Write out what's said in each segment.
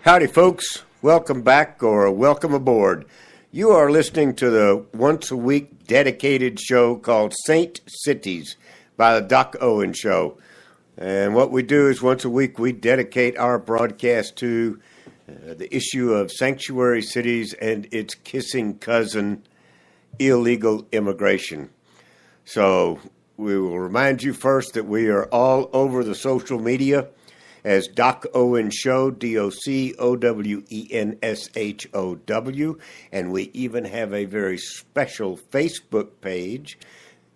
Howdy, folks. Welcome back or welcome aboard. You are listening to the once-a-week dedicated show called Saint Cities by the Doc Owen Show. And what we do is once a week we dedicate our broadcast to the issue of sanctuary cities and its kissing cousin, illegal immigration. So we will remind you first that we are all over the social media as Doc Owen Show, DocOwenShow, and we even have a very special Facebook page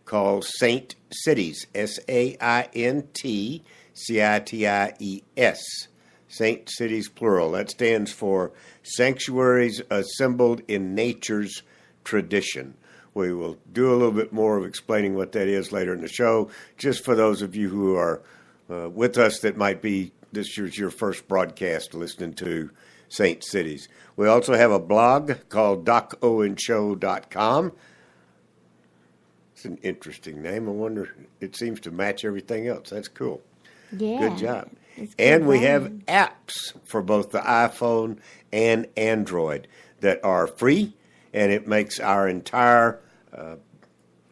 called Saint Cities, SAINTCITIES, Saint Cities plural. That stands for Sanctuaries Assembled in Nature's Tradition. We will do a little bit more of explaining what that is later in the show, just for those of you who are with us that might be this is your first broadcast listening to Saint Cities. We also have a blog called DocOwenShow.com. It's an interesting name. I wonder, it seems to match everything else. That's cool. Yeah. Good job. And we have apps for both the iPhone and Android that are free, and it makes our entire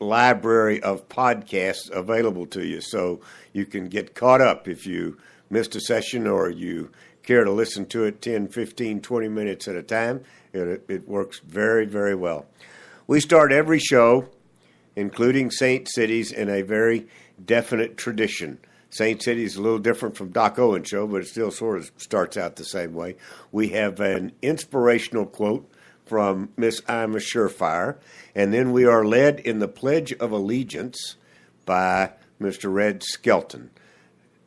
library of podcasts available to you, so you can get caught up if you missed a session or you care to listen to it 10, 15, 20 minutes at a time. It works very, very well. We start every show, including Saint Cities, in a very definite tradition. Saint Cities is a little different from Doc Owen Show, but it still sort of starts out the same way. We have an inspirational quote from Miss I'm a Surefire, and then we are led in the Pledge of Allegiance by Mr. Red Skelton.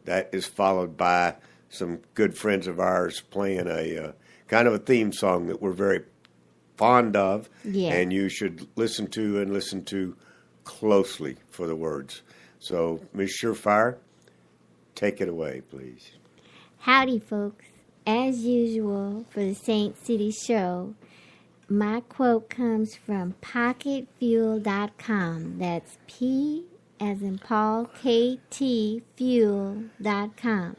That is followed by some good friends of ours playing a kind of a theme song that we're very fond of, and you should listen to closely for the words. So, Miss Surefire, take it away, please. Howdy, folks. As usual for the Saint City Show, my quote comes from pocketfuel.com. That's P as in Paul, KT, fuel.com.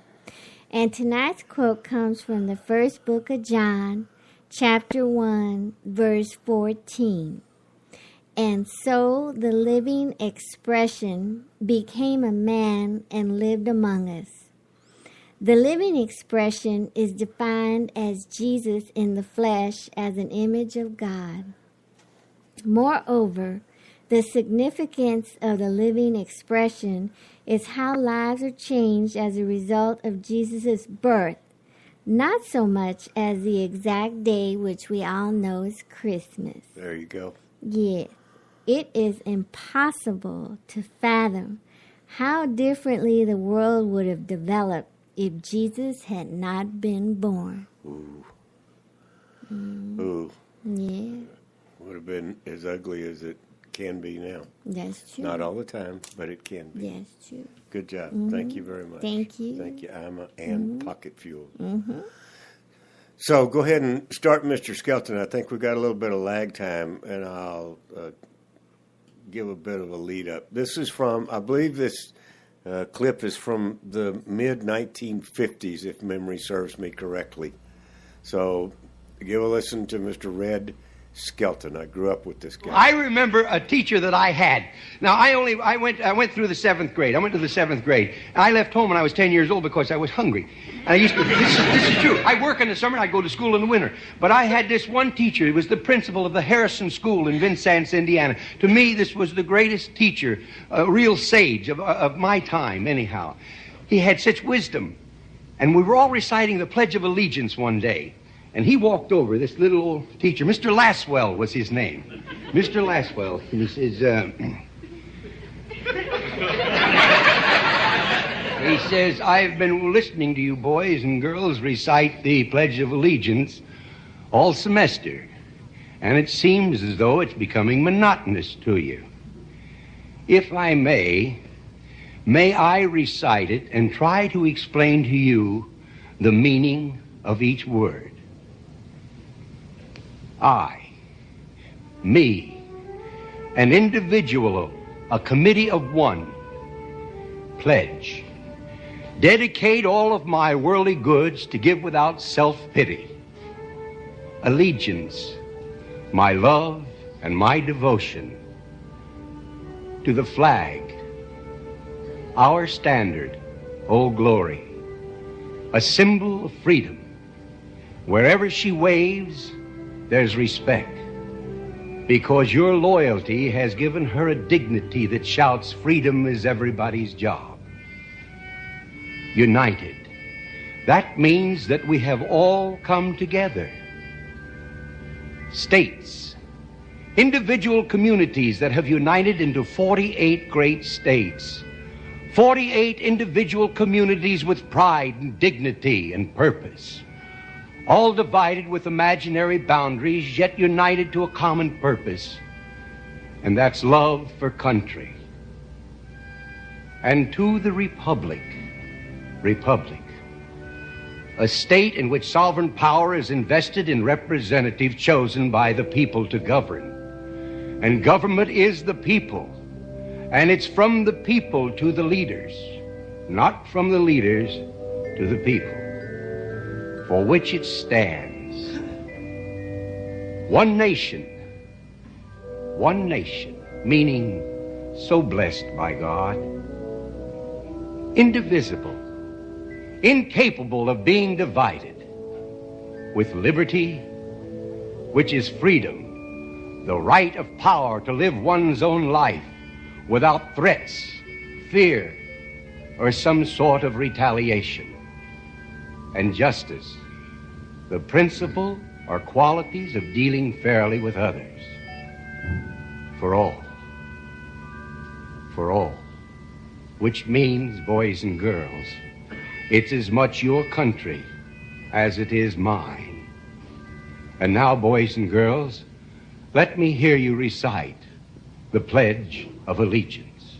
And tonight's quote comes from the first book of John, chapter 1, verse 14. And so the living expression became a man and lived among us. The living expression is defined as Jesus in the flesh as an image of God. Moreover, the significance of the living expression is how lives are changed as a result of Jesus' birth, not so much as the exact day which we all know is Christmas. There you go. Yeah. It is impossible to fathom how differently the world would have developed if Jesus had not been born. Ooh. Ooh. Yeah. Would have been as ugly as it can be now. That's true. Not all the time, but it can be. That's true. Good job. Thank you very much. Thank you. Thank you, Ima and Pocket Fuel. So go ahead and start, Mr. Skelton. I think we've got a little bit of lag time, and I'll give a bit of a lead up. This is from, I believe this clip is from the mid-1950s, if memory serves me correctly. So give a listen to Mr. Red Skelton. I grew up with this guy. I remember a teacher that I had. Now, I went through the 7th grade. I went to the 7th grade. I left home when I was 10 years old because I was hungry. And I used to, this is true. I work in the summer and I go to school in the winter. But I had this one teacher. He was the principal of the Harrison School in Vincennes, Indiana. To me, this was the greatest teacher, a real sage of my time, anyhow. He had such wisdom. And we were all reciting the Pledge of Allegiance one day. And he walked over, this little old teacher. Mr. Laswell was his name. Mr. Laswell. And he says, I've been listening to you boys and girls recite the Pledge of Allegiance all semester. And it seems as though it's becoming monotonous to you. If I may I recite it and try to explain to you the meaning of each word. I, me, an individual, a committee of one, pledge dedicate all of my worldly goods to give without self-pity. Allegiance, my love and my devotion to the flag, our standard, Old Glory, a symbol of freedom. Wherever she waves, there's respect, because your loyalty has given her a dignity that shouts, freedom is everybody's job. United. That means that we have all come together. States, individual communities that have united into 48 great states. 48 individual communities with pride and dignity and purpose. All divided with imaginary boundaries, yet united to a common purpose. And that's love for country. And to the Republic, a state in which sovereign power is invested in representatives chosen by the people to govern. And government is the people. And it's from the people to the leaders, not from the leaders to the people, for which it stands. One nation, meaning so blessed by God, indivisible, incapable of being divided, with liberty, which is freedom, the right of power to live one's own life without threats, fear, or some sort of retaliation. And justice, the principle or qualities of dealing fairly with others. For all, which means, boys and girls, it's as much your country as it is mine. And now, boys and girls, let me hear you recite the Pledge of Allegiance.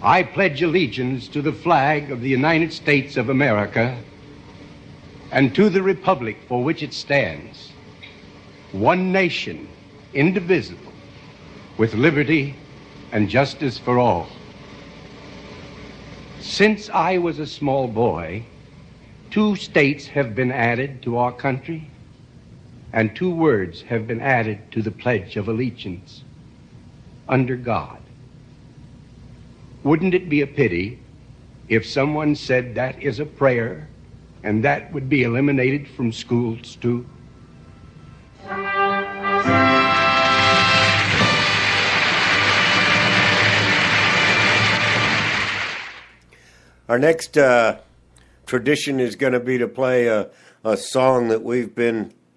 I pledge allegiance to the flag of the United States of America and to the republic for which it stands, one nation, indivisible, with liberty and justice for all. Since I was a small boy, 2 states have been added to our country, and 2 words have been added to the Pledge of Allegiance: under God. Wouldn't it be a pity if someone said that is a prayer and that would be eliminated from schools too? Our next tradition is going to be to play a song that we've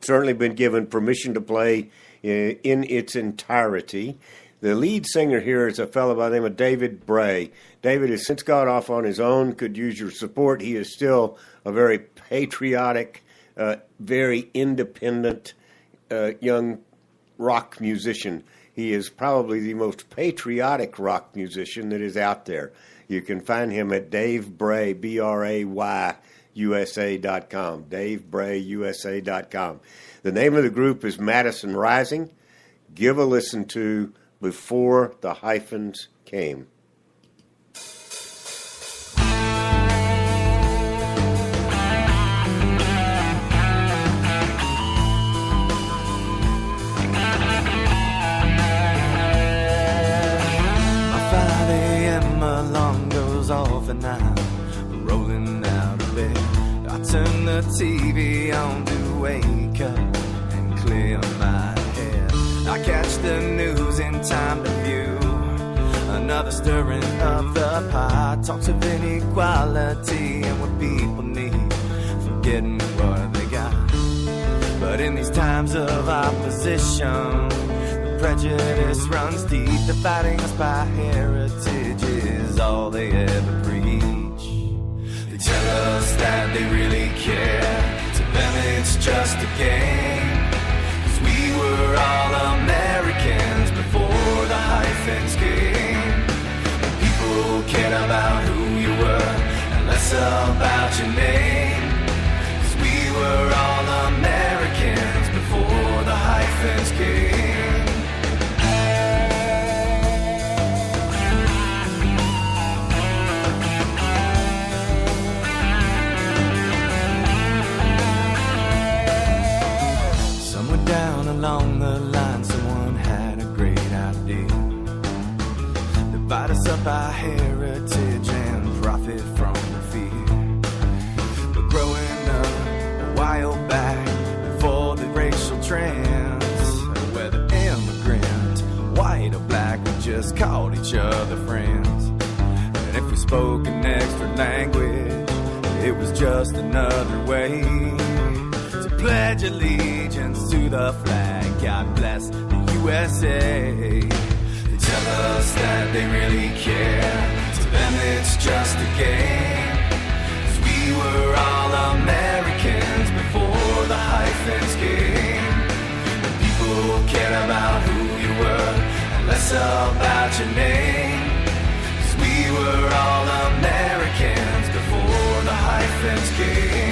certainly been given permission to play in its entirety. The lead singer here is a fellow by the name of David Bray. David has since got off on his own, could use your support. He is still a very patriotic, very independent young rock musician. He is probably the most patriotic rock musician that is out there. You can find him at Dave Bray, B-R-A-Y, USA.com, DaveBrayUSA.com. The name of the group is Madison Rising. Give a listen to Before the Hyphens Came. Off and I'm rolling out of bed. I turn the TV on to wake up and clear my head. I catch the news in time to view another stirring of the pot. Talks of inequality and what people need, forgetting what they got. But in these times of opposition, the prejudice runs deep. They're fighting us by heritage is all they ever preach. They tell us that they really care. To them it's just a game. 'Cause we were all Americans before the hyphens came. And people cared about who you were and less about your name. 'Cause we were all Americans before the hyphens came. along the line, someone had a great idea. Divide us up by heritage and profit from the fear. But growing up a while back, before the racial trends, whether immigrant, white or black, we just called each other friends. And if we spoke an extra language, it was just another way to pledge allegiance to the flag. God bless the USA. They tell us that they really care. To them it's just a game. 'Cause we were all Americans before the hyphens came. And people cared about who you were and less about your name. 'Cause we were all Americans before the hyphens came.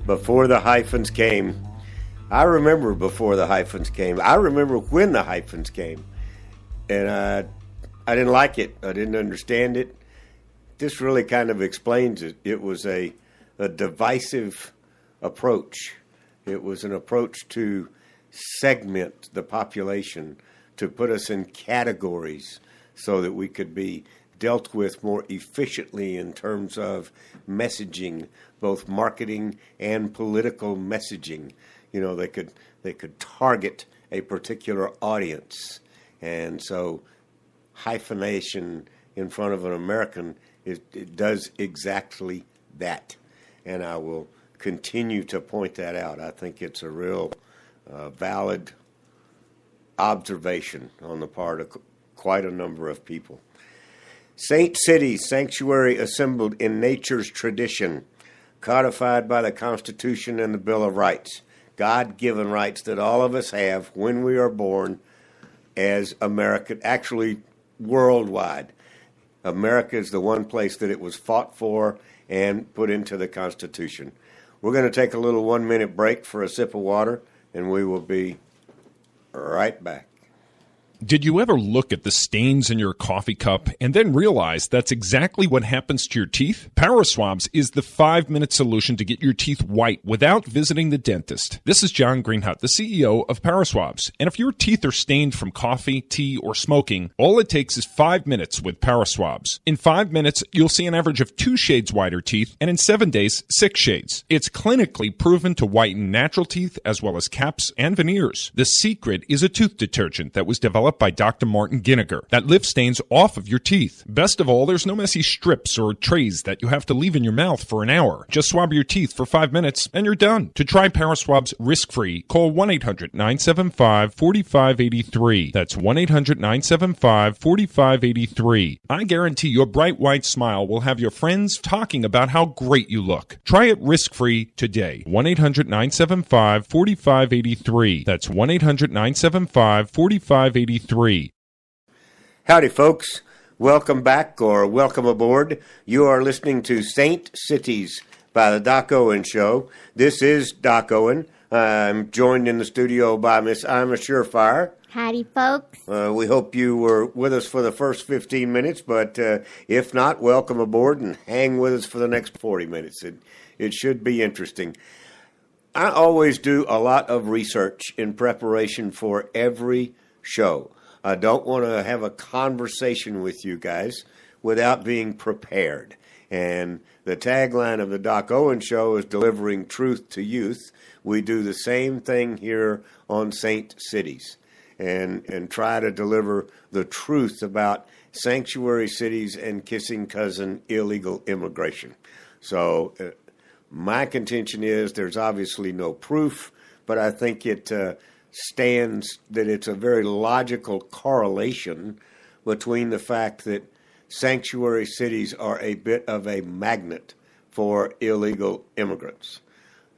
Before the hyphens came. I remember before the hyphens came. I remember when the hyphens came. And I didn't like it. I didn't understand it. This really kind of explains it. It was a divisive approach. It was an approach to segment the population, to put us in categories so that we could be dealt with more efficiently in terms of messaging, both marketing and political messaging. You know, they could target a particular audience. And so hyphenation in front of an American, it does exactly that. And I will continue to point that out. I think it's a real valid observation on the part of quite a number of people. Saint cities, sanctuary assembled in nature's tradition, codified by the Constitution and the Bill of Rights, God-given rights that all of us have when we are born as American, actually worldwide. America is the one place that it was fought for and put into the Constitution. We're going to take a little 1-minute break for a sip of water, and we will be right back. Did you ever look at the stains in your coffee cup and then realize that's exactly what happens to your teeth? Paraswabs is the 5-minute solution to get your teeth white without visiting the dentist. This is John Greenhut, the CEO of Paraswabs. And if your teeth are stained from coffee, tea, or smoking, all it takes is 5 minutes with Paraswabs. In 5 minutes, you'll see an average of 2 shades whiter teeth, and in 7 days, 6 shades. It's clinically proven to whiten natural teeth as well as caps and veneers. The secret is a tooth detergent that was developed by Dr. Martin Ginniger that lifts stains off of your teeth. Best of all, there's no messy strips or trays that you have to leave in your mouth for an hour. Just swab your teeth for 5 minutes and you're done. To try Paraswabs risk-free, call 1-800-975-4583. That's 1-800-975-4583. I guarantee your bright white smile will have your friends talking about how great you look. Try it risk-free today. 1-800-975-4583. That's 1-800-975-4583. Howdy, folks. Welcome back or welcome aboard. You are listening to Saint Cities by the Doc Owen Show. This is Doc Owen. I'm joined in the studio by Miss Ima Surefire. Howdy, folks. We hope you were with us for the first 15 minutes, but if not, welcome aboard and hang with us for the next 40 minutes. It should be interesting. I always do a lot of research in preparation for every show. I don't want to have a conversation with you guys without being prepared. And the tagline of the Doc Owen Show is delivering truth to youth. We do the same thing here on Saint Cities and try to deliver the truth about sanctuary cities and kissing cousin illegal immigration. So my contention is there's obviously no proof, but I think it stands that it's a very logical correlation between the fact that sanctuary cities are a bit of a magnet for illegal immigrants.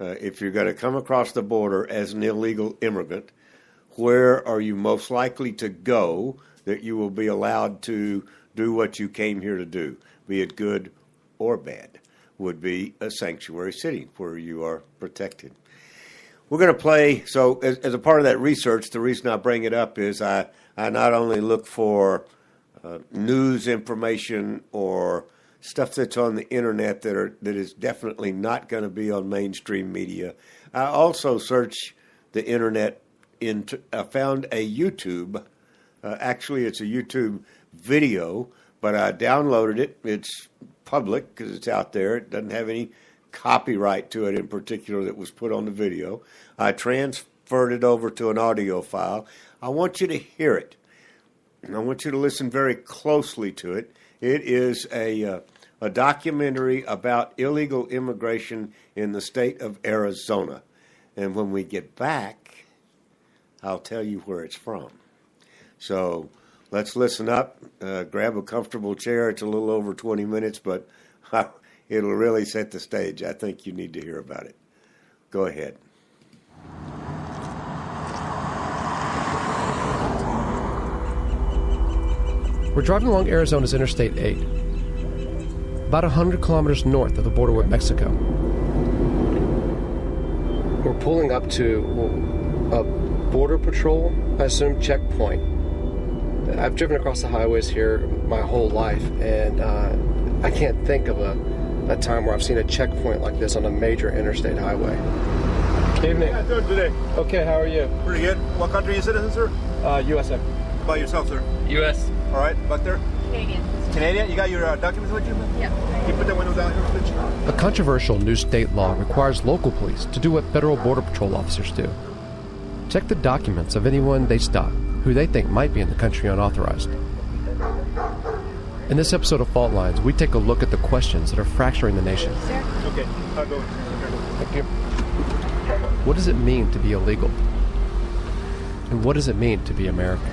If you're going to come across the border as an illegal immigrant, where are you most likely to go that you will be allowed to do what you came here to do, be it good or bad? Would be a sanctuary city where you are protected. We're going to play, so as a part of that research, the reason I bring it up is I not only look for news information or stuff that's on the internet that is definitely not going to be on mainstream media. I also search the internet. I found a YouTube, actually it's a YouTube video, but I downloaded it. It's public because it's out there. It doesn't have any copyright to it in particular that was put on the video. I transferred it over to an audio file. I want you to hear it. And I want you to listen very closely to it. It is a documentary about illegal immigration in the state of Arizona. And when we get back, I'll tell you where it's from. So let's listen up. Grab a comfortable chair. It's a little over 20 minutes, but it'll really set the stage. I think you need to hear about it. Go ahead. We're driving along Arizona's Interstate 8, about 100 kilometers north of the border with Mexico. We're pulling up to a border patrol, I assume, checkpoint. I've driven across the highways here my whole life, and I can't think of a time where I've seen a checkpoint like this on a major interstate highway. Good evening. How you doing today? Okay, how are you? Pretty good. What country are you citizen, sir? USA. How about yourself, sir? U.S. All right, back there? Canadian. Canadian? You got your documents with you? Yeah. Can you put that window down here, please? A controversial new state law requires local police to do what federal border patrol officers do. Check the documents of anyone they stop who they think might be in the country unauthorized. In this episode of Fault Lines, we take a look at the questions that are fracturing the nation. Sir? Okay, I'll go. Thank you. What does it mean to be illegal? And what does it mean to be American?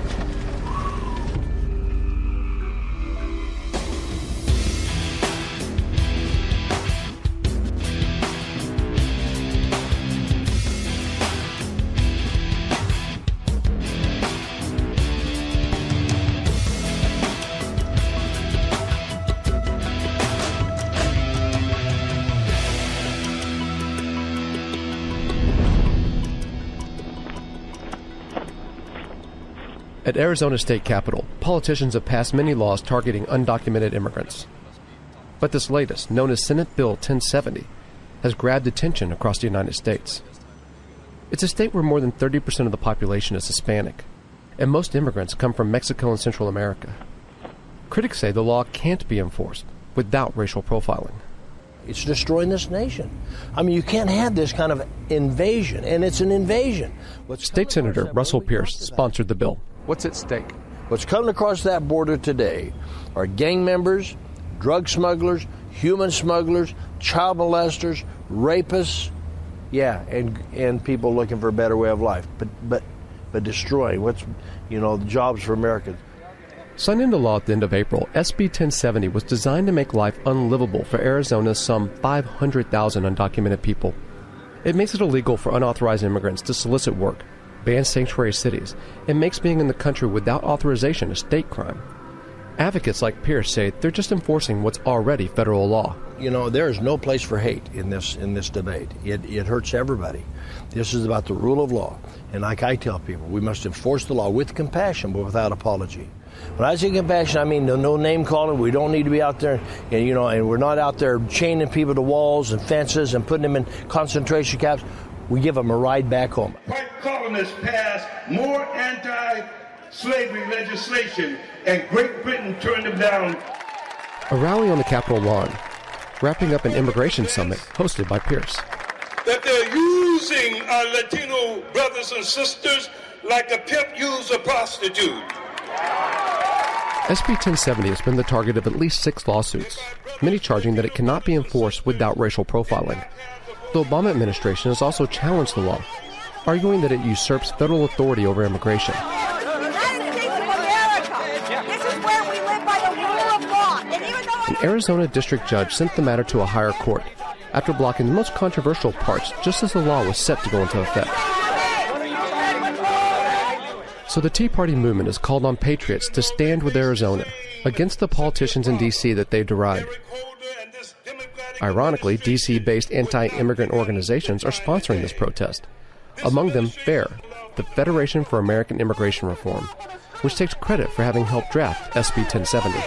At Arizona State Capitol, politicians have passed many laws targeting undocumented immigrants. But this latest, known as Senate Bill 1070, has grabbed attention across the United States. It's a state where more than 30% of the population is Hispanic, and most immigrants come from Mexico and Central America. Critics say the law can't be enforced without racial profiling. It's destroying this nation. I mean, you can't have this kind of invasion, and it's an invasion. State Senator Russell Pierce sponsored the bill. What's at stake? What's coming across that border today are gang members, drug smugglers, human smugglers, child molesters, rapists, and people looking for a better way of life, but destroying the jobs for Americans. Signed into law at the end of April, SB 1070 was designed to make life unlivable for Arizona's some 500,000 undocumented people. It makes it illegal for unauthorized immigrants to solicit work, bans sanctuary cities, and makes being in the country without authorization a state crime. Advocates like Pierce say they're just enforcing what's already federal law. There is no place for hate in this debate. It hurts everybody. This is about the rule of law. And like I tell people, we must enforce the law with compassion, but without apology. When I say compassion, I mean no name calling. We don't need to be out there, and we're not out there chaining people to walls and fences and putting them in concentration camps. We give them a ride back home. White colonists passed more anti-slavery legislation, and Great Britain turned them down. A rally on the Capitol lawn, wrapping up an immigration summit hosted by Pierce. That they're using our Latino brothers and sisters like a pimp uses a prostitute. SB 1070 has been the target of at least 6 lawsuits, many charging that it cannot be enforced without racial profiling. The Obama administration has also challenged the law, arguing that it usurps federal authority over immigration. United States of America. This is where we live by the rule of law. And even though An Arizona district judge sent the matter to a higher court after blocking the most controversial parts just as the law was set to go into effect. So the Tea Party movement has called on patriots to stand with Arizona against the politicians in D.C. that they deride. Ironically, D.C.-based anti-immigrant organizations are sponsoring this protest. Among them, FAIR, the Federation for American Immigration Reform, which takes credit for having helped draft SB 1070.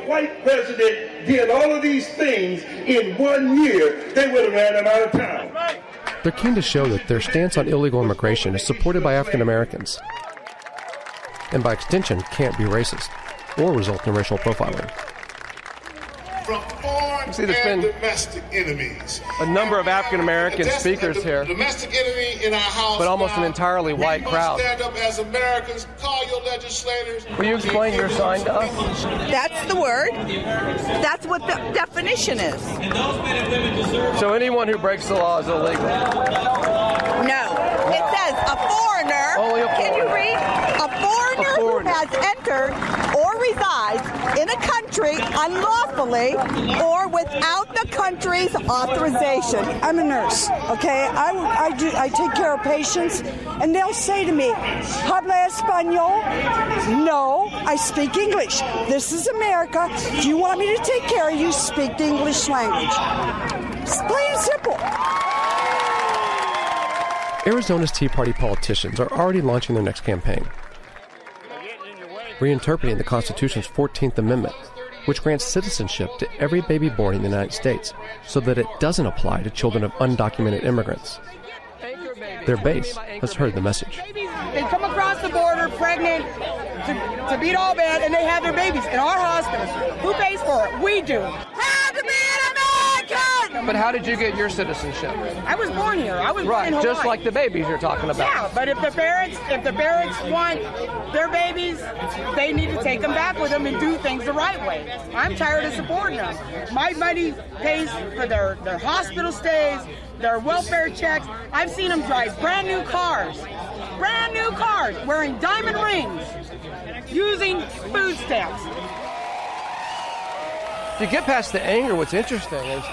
White president did all of these things in 1 year, they would have ran him out of town. They're keen to show that their stance on illegal immigration is supported by African Americans, and by extension can't be racist or result in racial profiling. From foreign and domestic enemies. A number of African American speakers here, domestic enemy in our house, but almost an entirely white crowd. Stand up as Americans, call your legislators. Will you explain your sign to us? that's the word. That's what the definition is. So anyone who breaks the law is illegal? No. It says a foreigner. Only a Can you foreigner. read? A foreigner who has entered or resides in a country unlawfully or without the country's authorization. I'm a nurse, okay? I take care of patients, and they'll say to me, "Habla español?" No, I speak English. This is America. If you want me to take care of you, speak the English language. It's plain and simple. Arizona's Tea Party politicians are already launching their next campaign, reinterpreting the Constitution's 14th Amendment, which grants citizenship to every baby born in the United States so that it doesn't apply to children of undocumented immigrants. Their base has heard the message. They come across the border pregnant to beat all bad, and they have their babies in our hospitals. Who pays for it? We do. Proud to be an American! But how did you get your citizenship? I was born here. I was Right, in Hawaii. just like the babies you're talking about. Yeah, but if the parents want their babies, they need to take them back with them and do things the right way. I'm tired of supporting them. My money pays for their hospital stays, their welfare checks. I've seen them drive brand new cars, wearing diamond rings, using food stamps. If you get past the anger, what's interesting is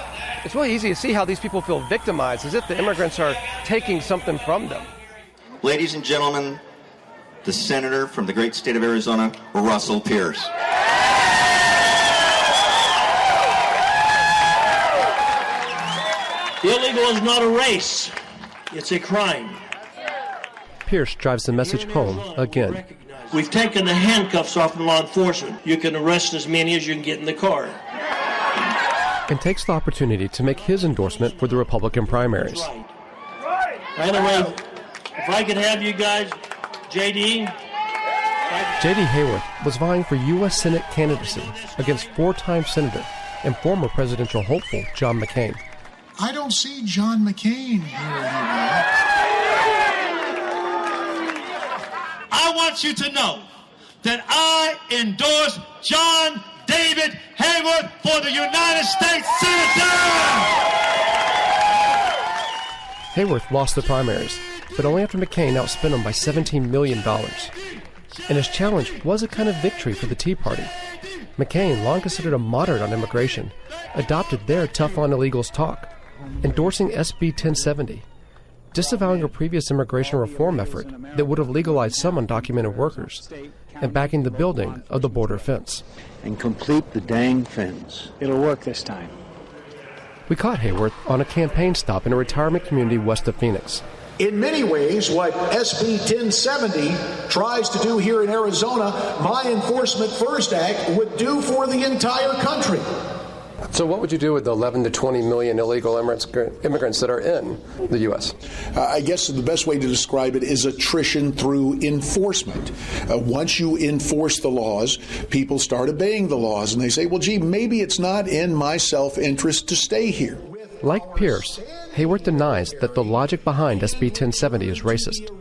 it's really easy to see how these people feel victimized, as if the immigrants are taking something from them. Ladies and gentlemen, the senator from the great state of Arizona, Russell Pierce. Illegal is not a race. It's a crime. Pierce drives the message home again. We've taken the handcuffs off of law enforcement. You can arrest as many as you can get in the car. And takes the opportunity to make his endorsement for the Republican primaries. By the way, if I could have you guys, J.D. Hayworth was vying for U.S. Senate candidacy against four-time Senator and former presidential hopeful John McCain. I don't see John McCain here anymore. I want you to know that I endorse John David Hayworth for the United States Senate. Hayworth lost the primaries, but only after McCain outspent him by $17 million. And his challenge was a kind of victory for the Tea Party. McCain, long considered a moderate on immigration, adopted their tough on illegals talk, endorsing SB 1070, disavowing a previous immigration reform effort that would have legalized some undocumented workers, and backing the building of the border fence. And complete the dang fence. It'll work this time. We caught Hayworth on a campaign stop in a retirement community west of Phoenix. In many ways, what SB 1070 tries to do here in Arizona, My Enforcement First Act would do for the entire country. So what would you do with the 11 to 20 million illegal immigrants that are in the U.S.? I guess the best way to describe it is attrition through enforcement. Once you enforce the laws, people start obeying the laws, and they say, well, gee, maybe it's not in my self-interest to stay here. Like Pierce, Hayworth denies that the logic behind SB 1070 is racist.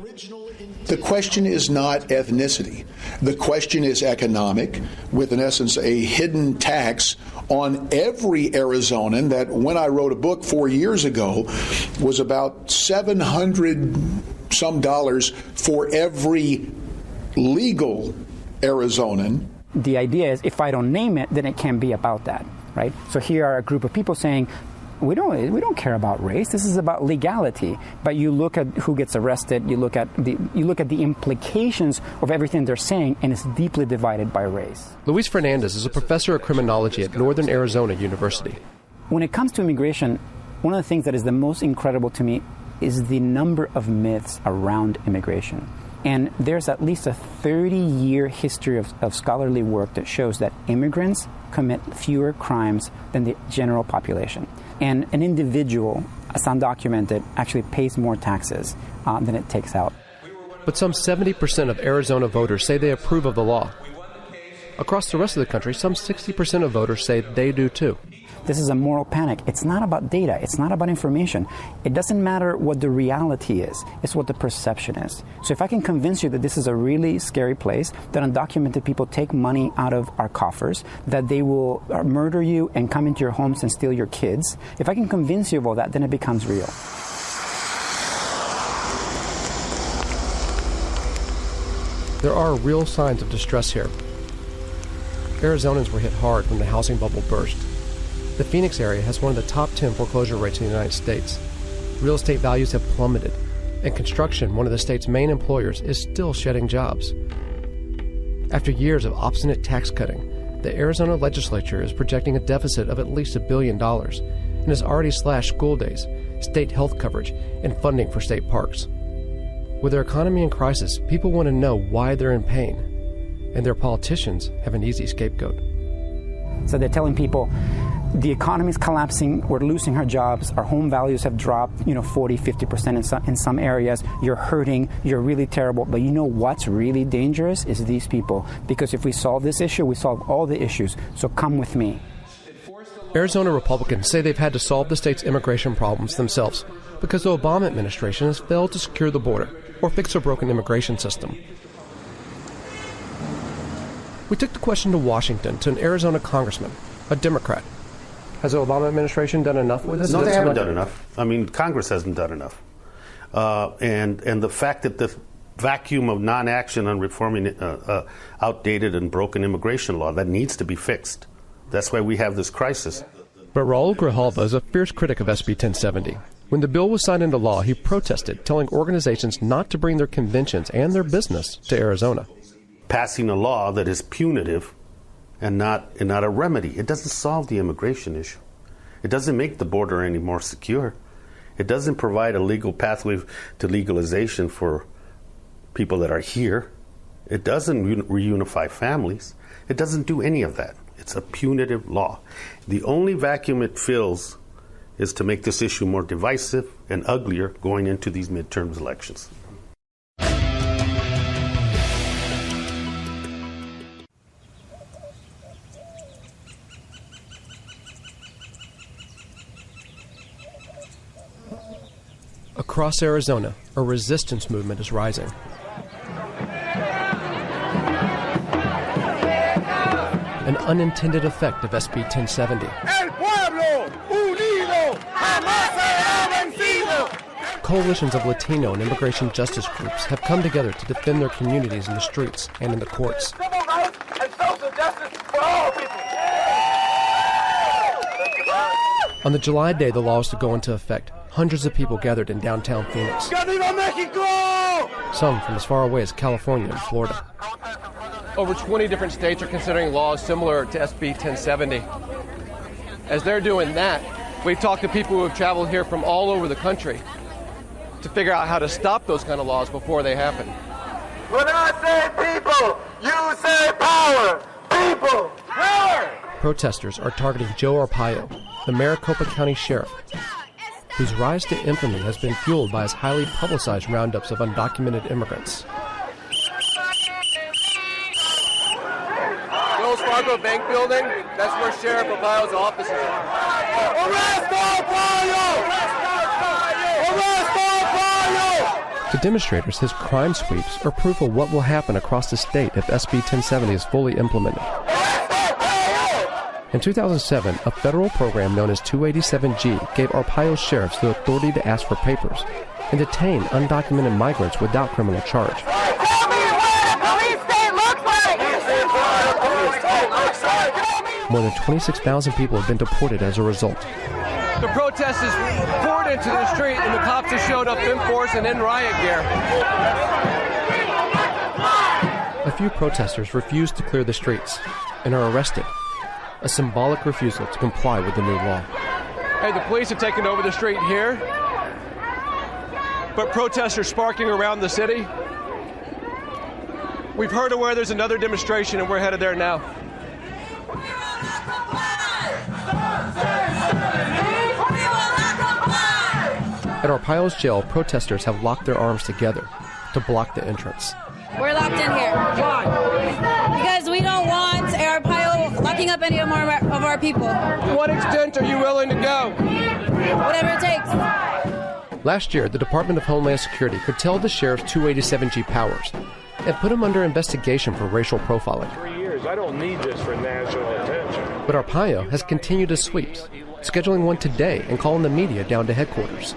The question is not ethnicity. The question is economic, with, in essence, a hidden tax on every Arizonan that, when I wrote a book 4 years ago, was about $700 for every legal Arizonan. The idea is if I don't name it, then it can be about that, right? So here are a group of people saying, we don't care about race. This is about legality. But you look at who gets arrested. You look at the implications of everything they're saying, and it's deeply divided by race. Luis Fernandez is a professor of criminology at Northern Arizona University. When it comes to immigration, one of the things that is the most incredible to me is the number of myths around immigration. And there's at least a 30-year history of scholarly work that shows that immigrants commit fewer crimes than the general population. And an individual, as undocumented, actually pays more taxes than it takes out. But some 70% of Arizona voters say they approve of the law. Across the rest of the country, some 60% of voters say they do too. This is a moral panic. It's not about data. It's not about information. It doesn't matter what the reality is. It's what the perception is. So if I can convince you that this is a really scary place, that undocumented people take money out of our coffers, that they will murder you and come into your homes and steal your kids, if I can convince you of all that, then it becomes real. There are real signs of distress here. Arizonans were hit hard when the housing bubble burst. The Phoenix area has one of the top 10 foreclosure rates in the United States. Real estate values have plummeted, and construction, one of the state's main employers, is still shedding jobs. After years of obstinate tax cutting, the Arizona legislature is projecting a deficit of at least $1 billion and has already slashed school days, state health coverage, and funding for state parks. With their economy in crisis, people want to know why they're in pain, and their politicians have an easy scapegoat. So they're telling people, the economy is collapsing, we're losing our jobs, our home values have dropped, 40, 50% in some areas, you're hurting, you're really terrible. But you know what's really dangerous is these people. Because if we solve this issue, we solve all the issues. So come with me. Arizona Republicans say they've had to solve the state's immigration problems themselves because the Obama administration has failed to secure the border or fix a broken immigration system. We took the question to Washington to an Arizona congressman, a Democrat. Has the Obama administration done enough with this? No, they haven't done enough. I mean, Congress hasn't done enough. And the fact that the vacuum of non-action on reforming outdated and broken immigration law, that needs to be fixed. That's why we have this crisis. But Raul Grijalva is a fierce critic of SB 1070. When the bill was signed into law, he protested, telling organizations not to bring their conventions and their business to Arizona. Passing a law that is punitive and not a remedy. It doesn't solve the immigration issue. It doesn't make the border any more secure. It doesn't provide a legal pathway to legalization for people that are here. It doesn't reunify families. It doesn't do any of that. It's a punitive law. The only vacuum it fills is to make this issue more divisive and uglier going into these midterm elections. Across Arizona, a resistance movement is rising. An unintended effect of SB 1070. El pueblo unido jamás será vencido. Coalitions of Latino and immigration justice groups have come together to defend their communities in the streets and in the courts. Civil rights and social justice for all people. On the July day the law was to go into effect, hundreds of people gathered in downtown Phoenix. ¡Viva México! Some from as far away as California and Florida. Over 20 different states are considering laws similar to SB 1070. As they're doing that, we've talked to people who have traveled here from all over the country to figure out how to stop those kind of laws before they happen. When I say people, you say power. People, power! Protesters are targeting Joe Arpaio, the Maricopa County Sheriff, whose rise to infamy has been fueled by his highly publicized roundups of undocumented immigrants. Wells Fargo Bank building, that's where Sheriff Arpaio's offices are. Arrest Arpaio! Arrest Arpaio! To demonstrators, his crime sweeps are proof of what will happen across the state if SB 1070 is fully implemented. In 2007, a federal program known as 287G gave Arpaio's sheriffs the authority to ask for papers and detain undocumented migrants without criminal charge. More than 26,000 people have been deported as a result. The protesters poured into the street and the cops have showed up in force and in riot gear. A few protesters refused to clear the streets and are arrested, a symbolic refusal to comply with the new law. Hey, the police have taken over the street here, but protests are sparking around the city. We've heard of where there's another demonstration and we're headed there now. At Arpaio's jail, protesters have locked their arms together to block the entrance. We're locked in here. Why? Because we don't want Arpaio locking up any of our people. To what extent are you willing to go? Whatever it takes. Last year, the Department of Homeland Security curtailed the sheriff's 287G powers and put him under investigation for racial profiling. 3 years. I don't need this for national attention. But Arpaio has continued his sweeps, scheduling one today and calling the media down to headquarters.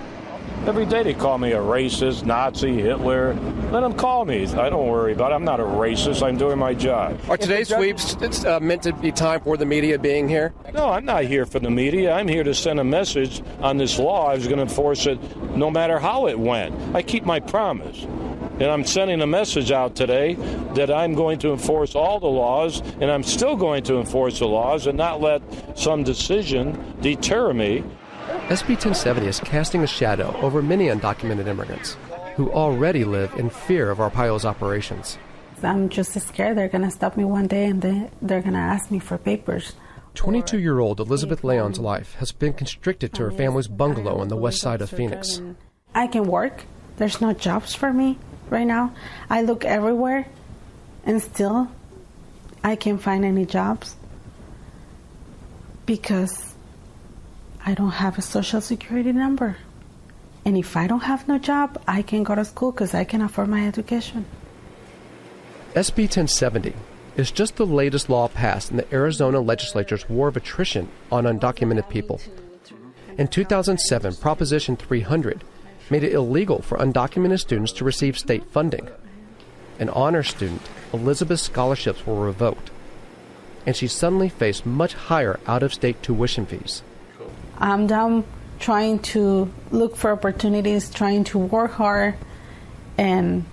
Every day they call me a racist, Nazi, Hitler. Let them call me. I don't worry about it. I'm not a racist. I'm doing my job. Are today's sweeps meant to be time for the media being here? No, I'm not here for the media. I'm here to send a message on this law. I was going to enforce it no matter how it went. I keep my promise. And I'm sending a message out today that I'm going to enforce all the laws, and I'm still going to enforce the laws and not let some decision deter me. SB 1070 is casting a shadow over many undocumented immigrants who already live in fear of Arpaio's operations. I'm just scared they're going to stop me one day and they're going to ask me for papers. 22-year-old Elizabeth Leon's life has been constricted to her family's bungalow on the west side of Phoenix. I can work. There's no jobs for me right now. I look everywhere and still I can't find any jobs because I don't have a social security number. And if I don't have no job, I can go to school because I can afford my education. SB 1070 is just the latest law passed in the Arizona legislature's war of attrition on undocumented people. In 2007, Proposition 300 made it illegal for undocumented students to receive state funding. An honors student, Elizabeth's scholarships were revoked, and she suddenly faced much higher out-of-state tuition fees. I'm down trying to look for opportunities, trying to work hard, and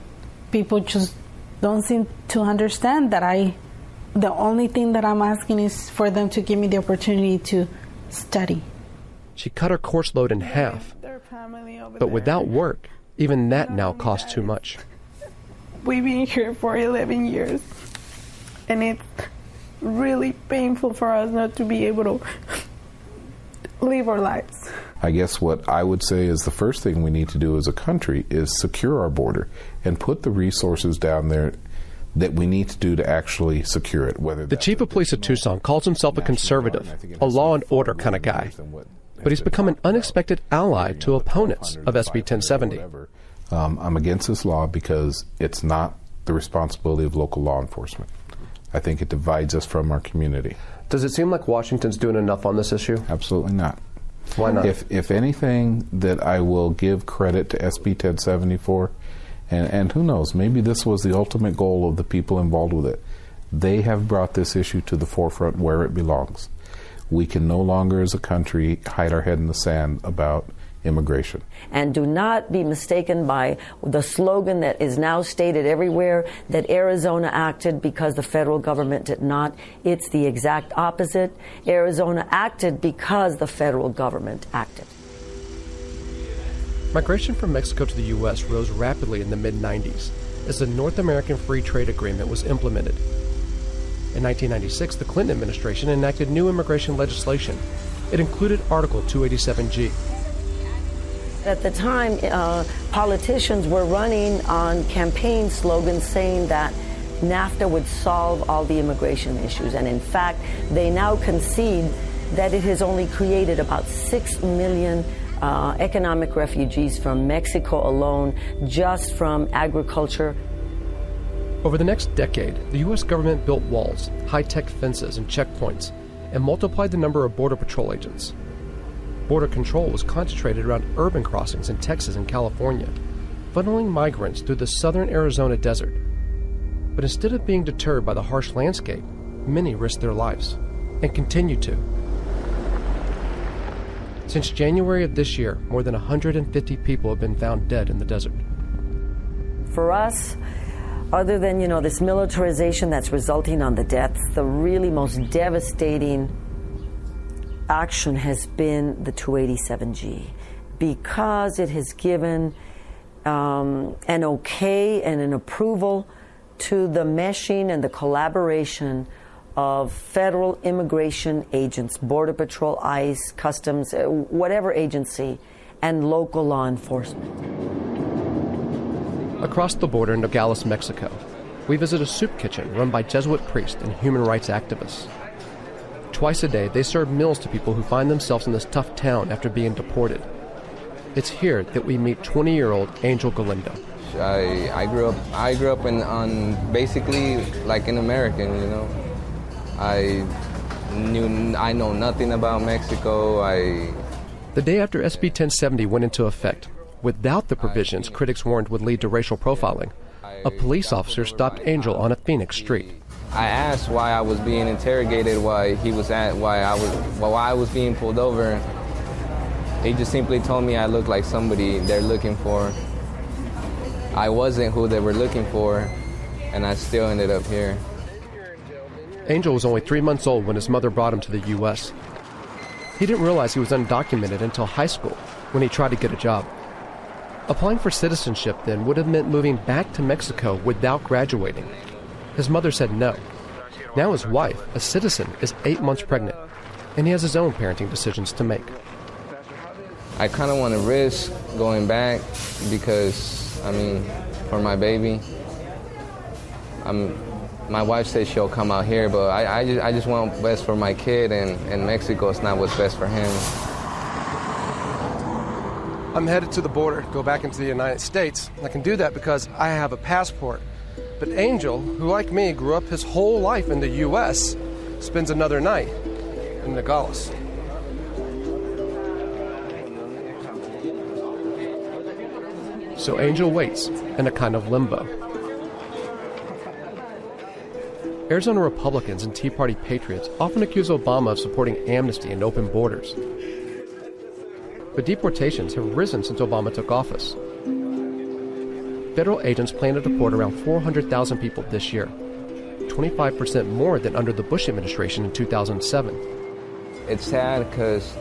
people just don't seem to understand that the only thing that I'm asking is for them to give me the opportunity to study. She cut her course load in half family over But there. without work, even that now costs too much. We've been here for 11 years, and it's really painful for us not to be able to live our lives. I guess what I would say is the first thing we need to do as a country is secure our border and put the resources down there that we need to do to actually secure it. The chief of police of Tucson calls himself a conservative, a law and order kind of guy. But he's become an unexpected ally to opponents of SB 1070. I'm against this law because it's not the responsibility of local law enforcement. I think it divides us from our community. Does it seem like Washington's doing enough on this issue? Absolutely not. Why not? If anything that I will give credit to SB 1070 for, and who knows, maybe this was the ultimate goal of the people involved with it. They have brought this issue to the forefront where it belongs. We can no longer as a country hide our head in the sand about immigration. And do not be mistaken by the slogan that is now stated everywhere that Arizona acted because the federal government did not. It's the exact opposite. Arizona acted because the federal government acted. Migration from Mexico to the U.S. rose rapidly in the mid-90s as the North American Free Trade Agreement was implemented. In 1996, the Clinton administration enacted new immigration legislation. It included Article 287G. At the time, politicians were running on campaign slogans saying that NAFTA would solve all the immigration issues. And in fact, they now concede that it has only created about 6 million economic refugees from Mexico alone, just from agriculture. Over the next decade, the U.S. government built walls, high-tech fences, and checkpoints, and multiplied the number of Border Patrol agents. Border control was concentrated around urban crossings in Texas and California, funneling migrants through the southern Arizona desert. But instead of being deterred by the harsh landscape, many risked their lives, and continue to. Since January of this year, more than 150 people have been found dead in the desert. For us, other than, this militarization that's resulting on the deaths, the really most devastating action has been the 287G, because it has given an okay and an approval to the meshing and the collaboration of federal immigration agents, Border Patrol, ICE, Customs, whatever agency, and local law enforcement. Across the border in Nogales, Mexico, we visit a soup kitchen run by Jesuit priests and human rights activists. Twice a day, they serve meals to people who find themselves in this tough town after being deported. It's here that we meet 20-year-old Angel Galindo. I grew up on basically like an American, I know nothing about Mexico. The day after SB 1070 went into effect, without the provisions critics warned would lead to racial profiling, a police officer stopped Angel on a Phoenix street. I asked why I was being interrogated, why I was being pulled over. He just simply told me I looked like somebody they're looking for. I wasn't who they were looking for, and I still ended up here. Angel was only 3 months old when his mother brought him to the U.S. He didn't realize he was undocumented until high school, when he tried to get a job. Applying for citizenship then would have meant moving back to Mexico without graduating. His mother said no. Now his wife, a citizen, is 8 months pregnant, and he has his own parenting decisions to make. I kind of want to risk going back because, for my baby. My wife says she'll come out here, but I just want what's best for my kid, and Mexico is not what's best for him. I'm headed to the border, go back into the United States. I can do that because I have a passport. But Angel, who like me grew up his whole life in the U.S., spends another night in Nogales. So Angel waits in a kind of limbo. Arizona Republicans and Tea Party patriots often accuse Obama of supporting amnesty and open borders. But deportations have risen since Obama took office. Federal agents plan to deport around 400,000 people this year, 25% more than under the Bush administration in 2007. It's sad because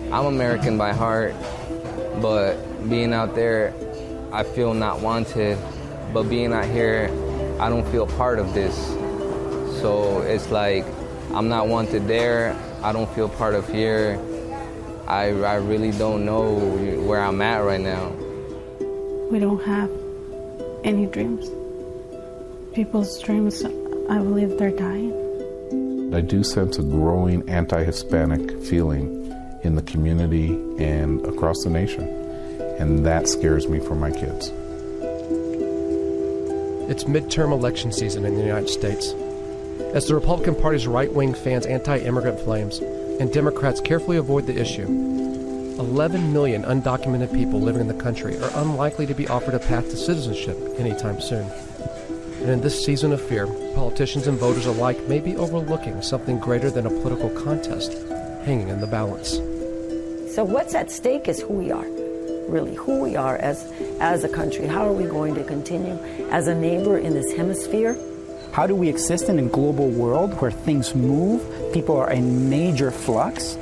I'm American by heart, but being out there, I feel not wanted. But being out here, I don't feel part of this. So it's like I'm not wanted there. I don't feel part of here. I really don't know where I'm at right now. We don't have any dreams. People's dreams, I believe they're dying. I do sense a growing anti-Hispanic feeling in the community and across the nation, and that scares me for my kids. It's midterm election season in the United States. As the Republican Party's right-wing fans anti-immigrant flames and Democrats carefully avoid the issue, 11 million undocumented people living in the country are unlikely to be offered a path to citizenship anytime soon. And in this season of fear, politicians and voters alike may be overlooking something greater than a political contest hanging in the balance. So what's at stake is who we are, really, who we are as a country. How are we going to continue as a neighbor in this hemisphere? How do we exist in a global world where things move, people are in major flux?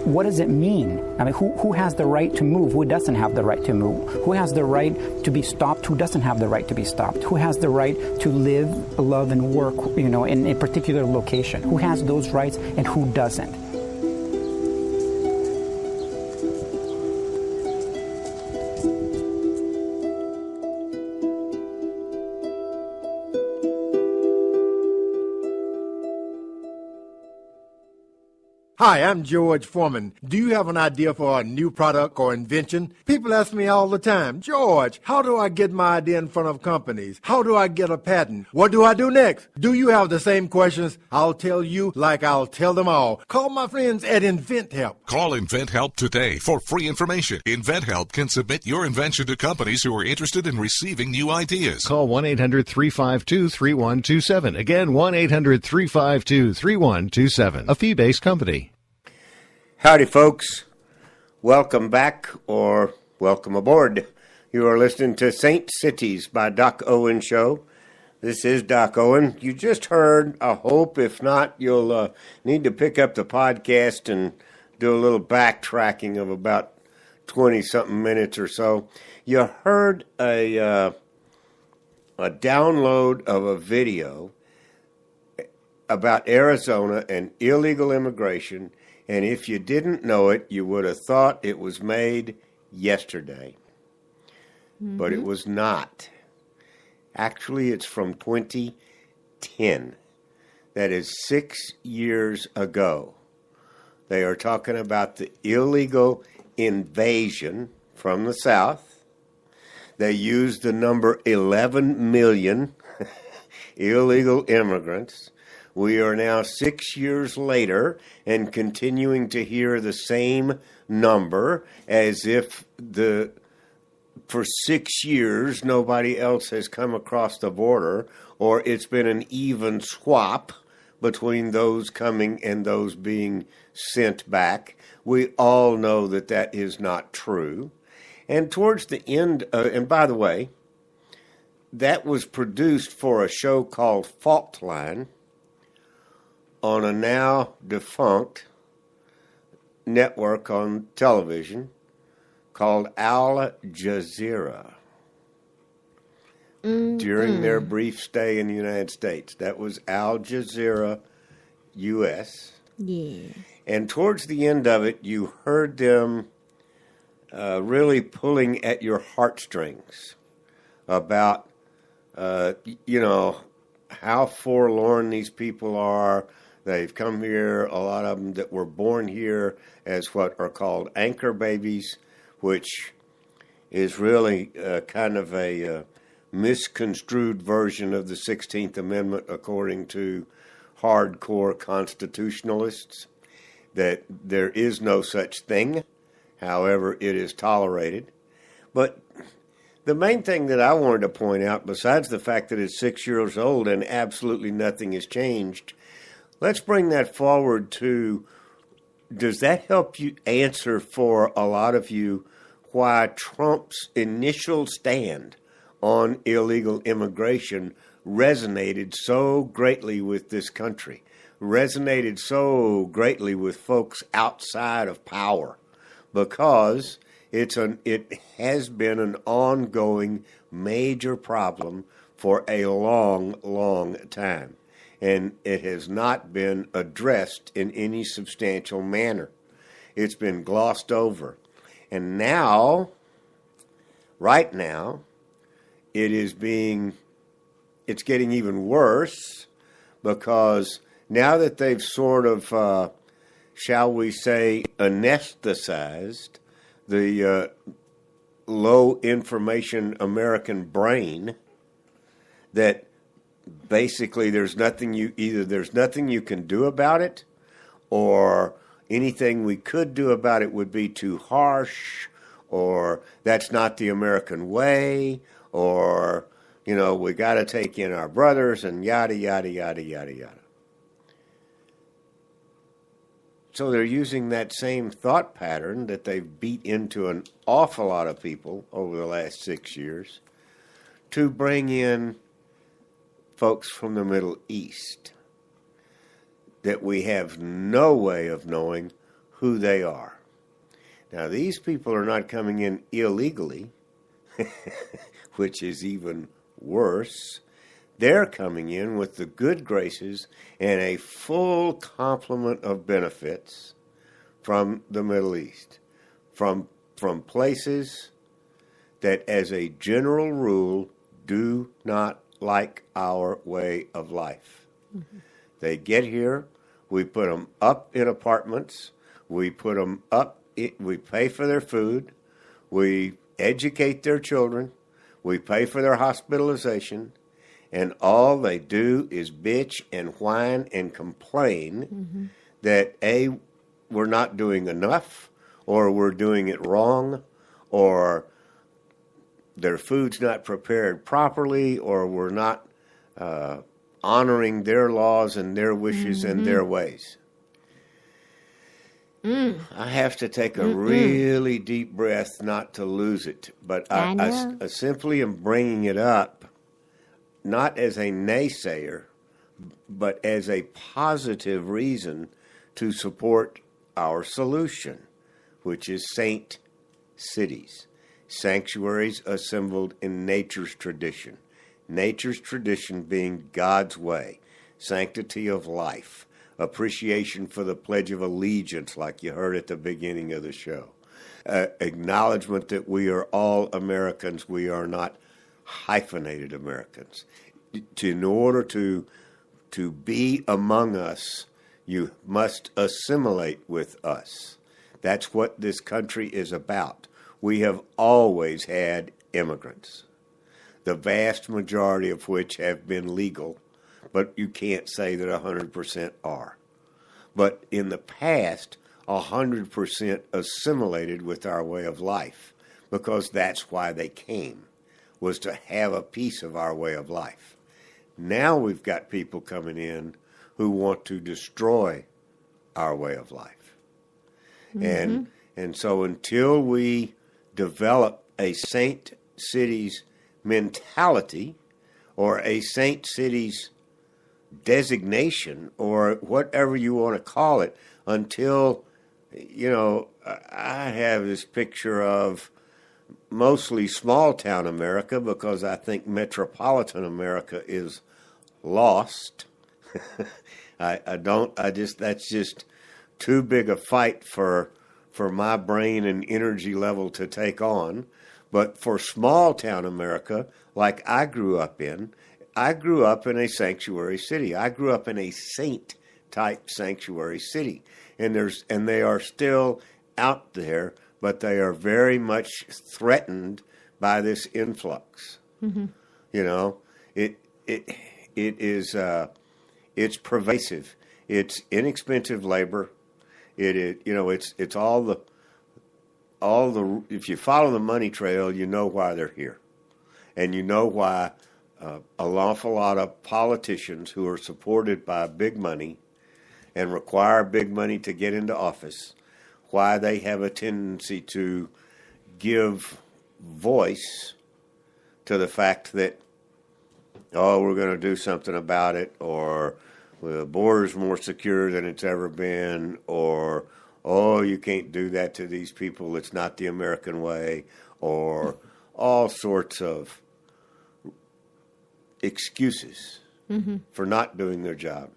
What does it mean? I mean, who has the right to move? Who doesn't have the right to move? Who has the right to be stopped? Who doesn't have the right to be stopped? Who has the right to live, love, and work, in a particular location? Who has those rights and who doesn't? Hi, I'm George Foreman. Do you have an idea for a new product or invention? People ask me all the time, George, how do I get my idea in front of companies? How do I get a patent? What do I do next? Do you have the same questions? I'll tell you like I'll tell them all. Call my friends at InventHelp. Call InventHelp today for free information. InventHelp can submit your invention to companies who are interested in receiving new ideas. Call 1-800-352-3127. Again, 1-800-352-3127. A fee-based company. Howdy, folks. Welcome back or welcome aboard. You are listening to Saint Cities by Doc Owen Show. This is Doc Owen. You just heard, I hope, if not, you'll need to pick up the podcast and do a little backtracking of about 20-something minutes or so. You heard a download of a video about Arizona and illegal immigration. And if you didn't know it, you would have thought it was made yesterday. Mm-hmm. But it was not. Actually, it's from 2010. That is 6 years ago. They are talking about the illegal invasion from the South. They used the number 11 million illegal immigrants. We are now 6 years later and continuing to hear the same number as if for 6 years nobody else has come across the border, or it's been an even swap between those coming and those being sent back. We all know that that is not true. And towards the end, and by the way, that was produced for a show called Fault Line on a now defunct network on television called Al Jazeera during their brief stay in the United States. That was Al Jazeera U.S. Yeah. And towards the end of it, you heard them really pulling at your heartstrings about, how forlorn these people are. They've come here, a lot of them that were born here as what are called anchor babies, which is really kind of a misconstrued version of the 16th Amendment according to hardcore constitutionalists, that there is no such thing. However, it is tolerated. But the main thing that I wanted to point out, besides the fact that it's 6 years old and absolutely nothing has changed, let's bring that forward to, does that help you answer for a lot of you why Trump's initial stand on illegal immigration resonated so greatly with this country, resonated so greatly with folks outside of power, because it has been an ongoing major problem for a long, long time. And it has not been addressed in any substantial manner. It's been glossed over. And now, right now, it's getting even worse, because now that they've sort of, shall we say, anesthetized the low information American brain, that basically there's nothing you can do about it, or anything we could do about it would be too harsh, or that's not the American way, or, we got to take in our brothers, and yada, yada, yada, yada, yada. So they're using that same thought pattern that they've beat into an awful lot of people over the last 6 years to bring in folks from the Middle East that we have no way of knowing who they are. Now, these people are not coming in illegally, which is even worse. They're coming in with the good graces and a full complement of benefits from the Middle East, from places that, as a general rule, do not like our way of life. Mm-hmm. They get here, we put them up in apartments, we put them up, we pay for their food, we educate their children, we pay for their hospitalization, and all they do is bitch and whine and complain that, A, we're not doing enough, or we're doing it wrong, or their food's not prepared properly, or we're not honoring their laws and their wishes and their ways. I have to take a really deep breath not to lose it, but I simply am bringing it up not as a naysayer, but as a positive reason to support our solution, which is saint cities, sanctuaries assembled in nature's tradition being God's way, sanctity of life, appreciation for the Pledge of Allegiance, like you heard at the beginning of the show, acknowledgement that we are all Americans, we are not hyphenated Americans. In order to be among us, you must assimilate with us. That's what this country is about. We have always had immigrants, the vast majority of which have been legal, but you can't say that 100% are. But in the past, 100% assimilated with our way of life, because that's why they came, was to have a piece of our way of life. Now we've got people coming in who want to destroy our way of life. And so until we develop a saint cities mentality or a saint cities designation or whatever you want to call it, until, I have this picture of mostly small town America, because I think metropolitan America is lost. That's just too big a fight for my brain and energy level to take on. But for small town America, like I grew up in a sanctuary city. I grew up in a saint type sanctuary city. And they are still out there, but they are very much threatened by this influx. It's pervasive. It's inexpensive labor. It's all the if you follow the money trail, you know why they're here. And you know why an awful lot of politicians who are supported by big money and require big money to get into office, why they have a tendency to give voice to the fact that, we're going to do something about it, or the border's more secure than it's ever been, or oh, you can't do that to these people, it's not the American way, or all sorts of excuses for not doing their job,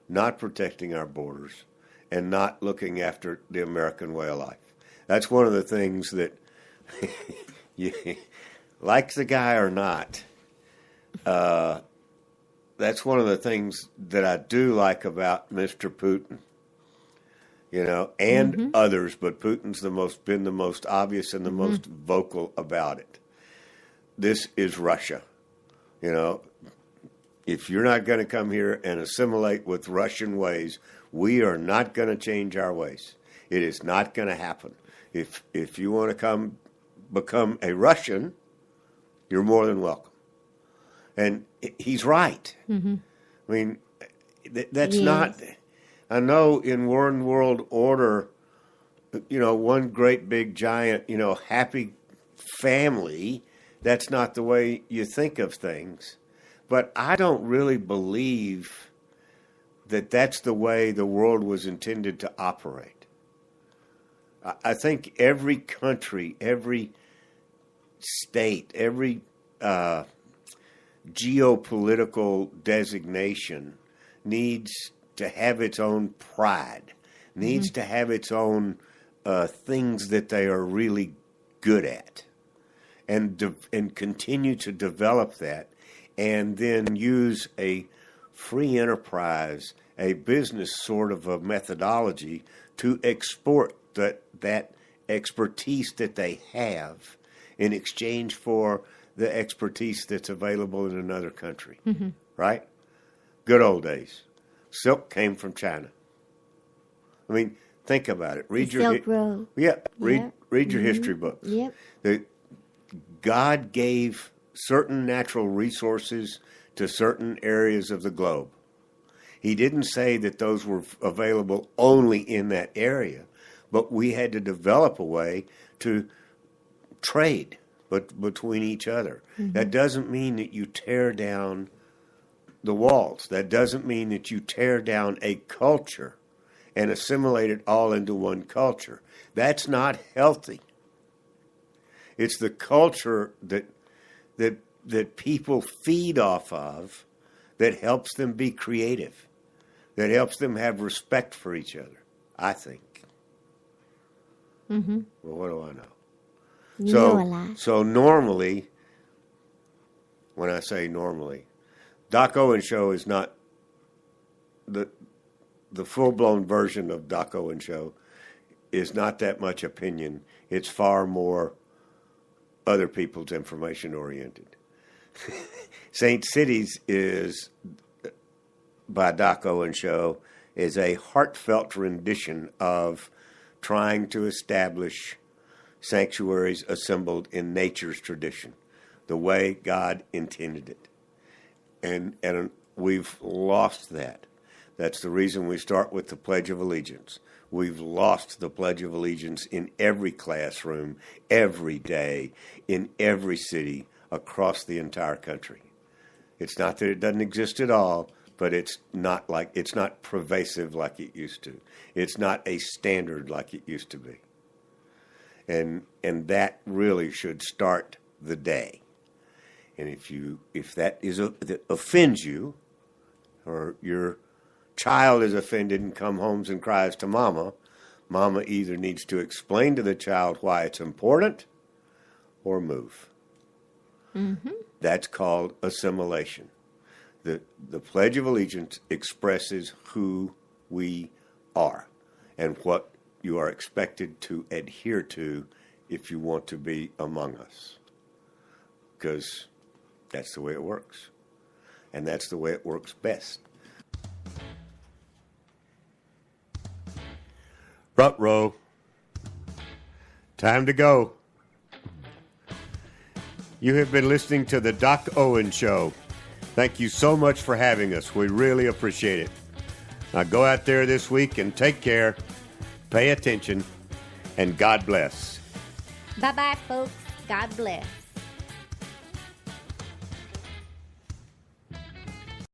not protecting our borders, and not looking after the American way of life. That's one of the things that, like the guy or not, that's one of the things that I do like about Mr. Putin, and others, but Putin's been the most obvious and the most vocal about it. This is Russia. If you're not going to come here and assimilate with Russian ways, we are not going to change our ways. It is not going to happen. If you want to become a Russian, you're more than welcome. And he's right. I mean, that's not... I know in one world order, one great big giant, happy family, that's not the way you think of things. But I don't really believe that that's the way the world was intended to operate. I think every country, every state, every geopolitical designation needs to have its own pride, needs to have its own things that they are really good at, and continue to develop that, and then use a free enterprise, a business sort of a methodology to export that expertise that they have in exchange for the expertise that's available in another country, right? Good old days. Silk came from China. I mean, think about it. Read Silk Road. Read your history books. God gave certain natural resources to certain areas of the globe. He didn't say that those were available only in that area, but we had to develop a way to trade between each other. That doesn't mean that you tear down the walls. That doesn't mean that you tear down a culture and assimilate it all into one culture. That's not healthy. It's the culture that people feed off of that helps them be creative, that helps them have respect for each other, I think. Well, what do I know? You know a lot. So normally, when I say normally, Doc Owen Show is not the full-blown version of Doc Owen Show is not that much opinion. It's far more other people's information oriented. Saint Cities is, by Doc Owen Show, is a heartfelt rendition of trying to establish sanctuaries assembled in nature's tradition, the way God intended it. And we've lost that. That's the reason we start with the Pledge of Allegiance. We've lost the Pledge of Allegiance in every classroom, every day, in every city, across the entire country. It's not that it doesn't exist at all, but it's not pervasive like it used to. It's not a standard like it used to be. And that really should start the day. And if that offends you, or your child is offended and comes home and cries to mama either needs to explain to the child why it's important or move. That's called assimilation. The Pledge of Allegiance expresses who we are and what you are expected to adhere to if you want to be among us. Because that's the way it works. And that's the way it works best. Front row. Time to go. You have been listening to the Doc Owen Show. Thank you so much for having us. We really appreciate it. Now go out there this week and take care, pay attention, and God bless. Bye-bye, folks. God bless.